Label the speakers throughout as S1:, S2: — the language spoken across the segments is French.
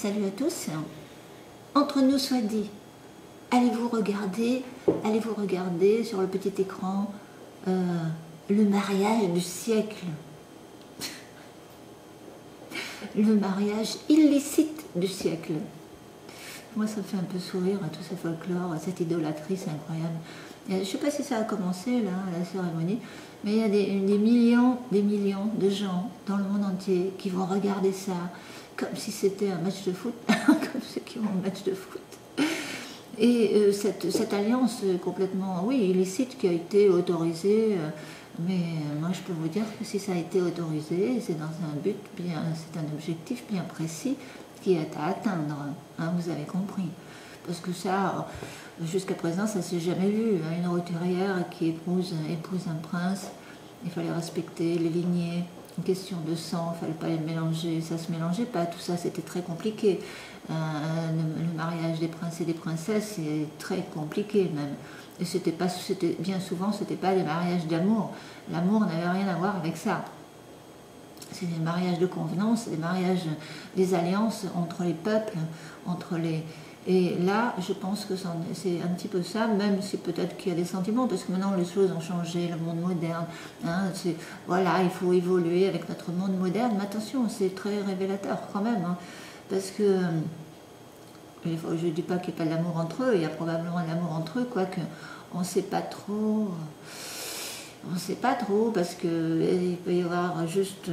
S1: salut à tous. Entre nous soit dit, allez-vous regarder sur le petit écran le mariage du siècle, le mariage illicite du siècle. Moi, ça me fait un peu sourire, tout ce folklore, cette idolâtrie, c'est incroyable. Je ne sais pas si ça a commencé, là, à la cérémonie, mais il y a des millions de gens dans le monde entier qui vont regarder ça comme si c'était un match de foot, comme ceux qui vont au match de foot. Et cette alliance complètement, oui, illicite qui a été autorisée, mais moi je peux vous dire que si ça a été autorisé, c'est dans un but bien, c'est un objectif bien précis qui est à atteindre, hein, vous avez compris. Parce que ça, jusqu'à présent, ça ne s'est jamais vu. Hein, une roturière qui épouse un prince, il fallait respecter les lignées, une question de sang, il ne fallait pas les mélanger, ça ne se mélangeait pas, tout ça c'était très compliqué. Le mariage des princes et des princesses, c'est très compliqué même. Et bien souvent, ce n'était pas des mariages d'amour. L'amour n'avait rien à voir avec ça. C'est des mariages de convenance, des alliances entre les peuples, Et là, je pense que c'est un petit peu ça, même si peut-être qu'il y a des sentiments, parce que maintenant les choses ont changé, le monde moderne, hein, voilà, il faut évoluer avec notre monde moderne, mais attention, c'est très révélateur quand même, hein, parce que, je ne dis pas qu'il n'y a pas d'amour entre eux, il y a probablement de l'amour entre eux, quoique on ne sait pas trop... On ne sait pas trop, parce qu'il peut y avoir juste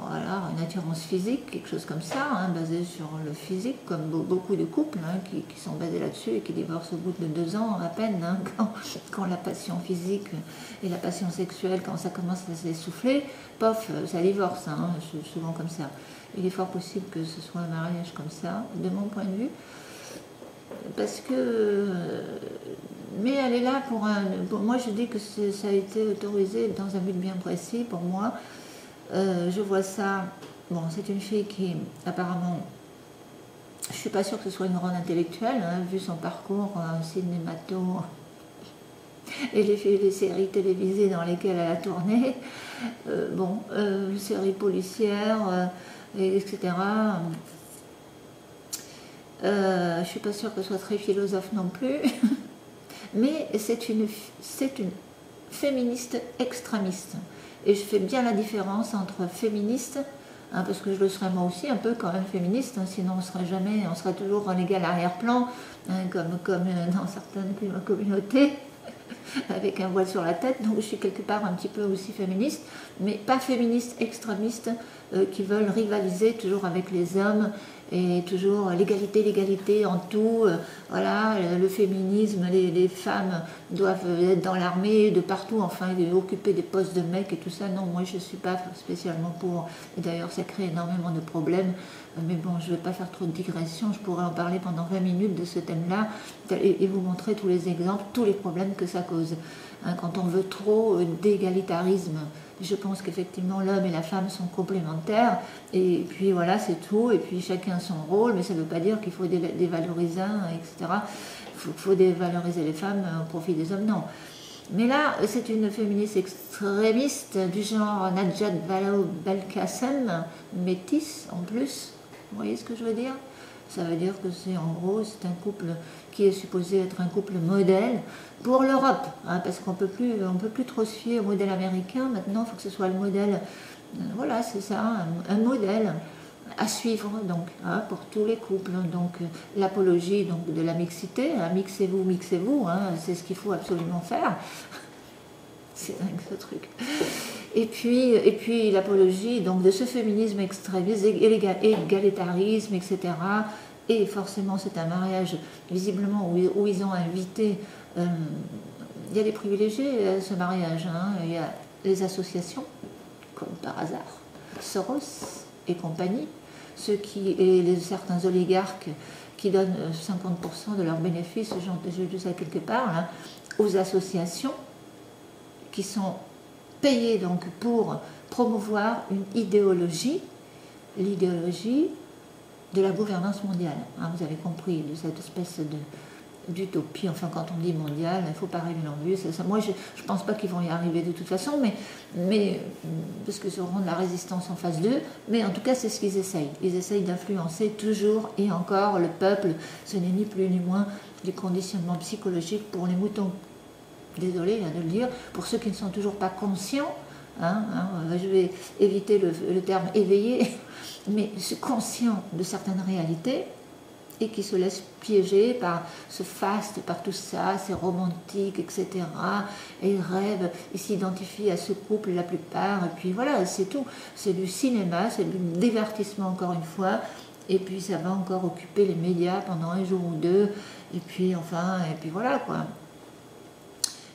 S1: voilà, une attirance physique, quelque chose comme ça, hein, basé sur le physique, comme beaucoup de couples hein, qui sont basés là-dessus et qui divorcent au bout de 2 ans à peine, hein, quand la passion physique et la passion sexuelle, quand ça commence à s'essouffler, pof, ça divorce, hein, c'est souvent comme ça. Il est fort possible que ce soit un mariage comme ça, de mon point de vue, parce que... Mais elle est là pour moi, je dis que ça a été autorisé dans un but bien précis pour moi. Je vois ça... Bon, c'est une fille qui, apparemment... Je ne suis pas sûre que ce soit une grande intellectuelle, hein, vu son parcours cinémato... et les séries télévisées dans lesquelles elle a tourné. Séries policières, etc. Je ne suis pas sûre que ce soit très philosophe non plus. Mais c'est une féministe extrémiste. Et je fais bien la différence entre féministe, hein, parce que je le serais moi aussi un peu quand même féministe, hein, sinon on serait toujours en égal arrière-plan, hein, comme dans certaines communautés, avec un voile sur la tête, donc je suis quelque part un petit peu aussi féministe, mais pas féministe extrémiste, qui veulent rivaliser toujours avec les hommes, et toujours l'égalité en tout, voilà, le féminisme, les femmes doivent être dans l'armée, de partout, enfin, occuper des postes de mecs et tout ça. Non, moi je ne suis pas spécialement pour, et d'ailleurs ça crée énormément de problèmes, mais bon, je ne vais pas faire trop de digressions, je pourrais en parler pendant 20 minutes de ce thème-là, et vous montrer tous les exemples, tous les problèmes que ça cause. Hein, quand on veut trop d'égalitarisme, je pense qu'effectivement l'homme et la femme sont complémentaires, et puis voilà, c'est tout, et puis chacun son rôle, mais ça ne veut pas dire qu'il faut dévaloriser, etc. Il faut dévaloriser les femmes au profit des hommes, non. Mais là, c'est une féministe extrémiste du genre Najat Vallaud-Belkacem, métisse en plus, vous voyez ce que je veux dire? Ça veut dire que c'est en gros, c'est un couple qui est supposé être un couple modèle pour l'Europe, hein, parce qu'on peut plus trop se fier au modèle américain. Maintenant, il faut que ce soit le modèle, voilà, c'est ça, un modèle à suivre, donc, hein, pour tous les couples. Donc, l'apologie donc de la mixité, hein, mixez-vous, hein, c'est ce qu'il faut absolument faire. C'est dingue ce truc. Et puis l'apologie donc de ce féminisme extrémiste, égalitarisme, etc. Et forcément, c'est un mariage, visiblement, où ils ont invité... il y a des privilégiés à ce mariage. Hein, il y a les associations, comme par hasard, Soros et compagnie, certains oligarques qui donnent 50% de leurs bénéfices, j'ai lu ça quelque part, hein, aux associations qui sont payées donc pour promouvoir une idéologie, l'idéologie de la gouvernance mondiale. Hein, vous avez compris, de cette espèce d'utopie. Enfin, quand on dit mondial, il ne faut pas rêver l'envie. Moi, je ne pense pas qu'ils vont y arriver de toute façon, mais parce qu'ils auront de la résistance en face d'eux. Mais en tout cas, c'est ce qu'ils essayent. Ils essayent d'influencer toujours et encore le peuple. Ce n'est ni plus ni moins du conditionnement psychologique pour les moutons. Désolée de le dire, pour ceux qui ne sont toujours pas conscients, je vais éviter le terme éveillé, mais conscients de certaines réalités, et qui se laissent piéger par ce faste, par tout ça, c'est romantique, etc. Et ils rêvent, ils s'identifient à ce couple la plupart, et puis voilà, c'est tout. C'est du cinéma, c'est du divertissement encore une fois, et puis ça va encore occuper les médias pendant un jour ou deux, et puis voilà quoi.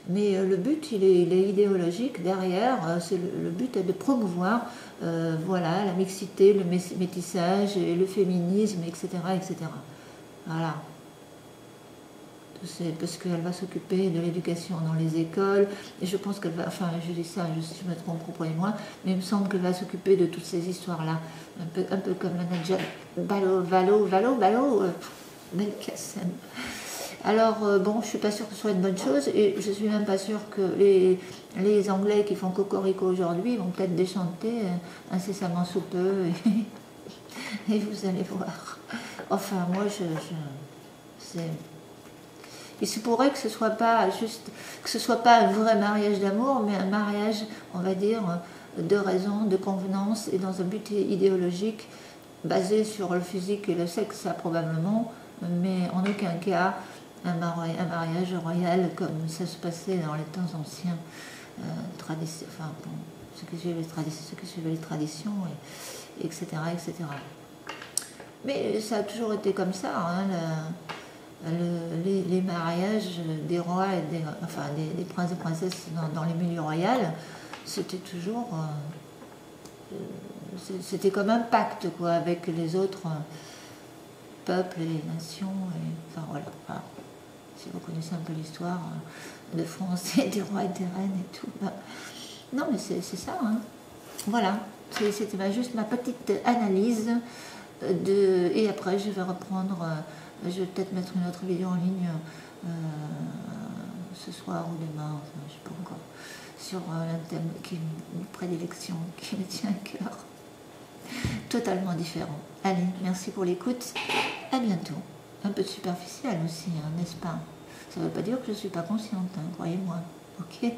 S1: Mais le but, il est idéologique derrière, le but est de promouvoir la mixité, le métissage, et le féminisme, etc. etc. Voilà. C'est parce qu'elle va s'occuper de l'éducation dans les écoles, et je pense qu'elle va, enfin je dis ça, je me trompe moi, mais il me semble qu'elle va s'occuper de toutes ces histoires-là, un peu comme la Nadja Valo, Belkacem. Alors, bon, je ne suis pas sûre que ce soit une bonne chose, et je ne suis même pas sûre que les Anglais qui font cocorico aujourd'hui vont peut-être déchanter incessamment sous peu, et vous allez voir. Enfin, moi, il se pourrait que ce soit pas un vrai mariage d'amour, mais un mariage, on va dire, de raison, de convenance, et dans un but idéologique basé sur le physique et le sexe, ça probablement, mais en aucun cas un mariage royal comme ça se passait dans les temps anciens, ceux qui suivaient les traditions, etc., etc. Mais ça a toujours été comme ça, les mariages des rois et des princes et princesses dans les milieux royaux, c'était toujours c'était comme un pacte quoi, avec les autres peuples et les nations, enfin voilà. Si vous connaissez un peu l'histoire de France et des rois et des reines et tout. Non, mais c'est ça. Voilà. C'était juste ma petite analyse. Et après, je vais reprendre. Je vais peut-être mettre une autre vidéo en ligne ce soir ou demain, enfin, je ne sais pas encore, sur un thème qui est une prédilection, qui me tient à cœur. Totalement différent. Allez, merci pour l'écoute. À bientôt. Un peu superficiel aussi, n'est-ce pas? Ça ne veut pas dire que je ne suis pas consciente, croyez-moi. Ok.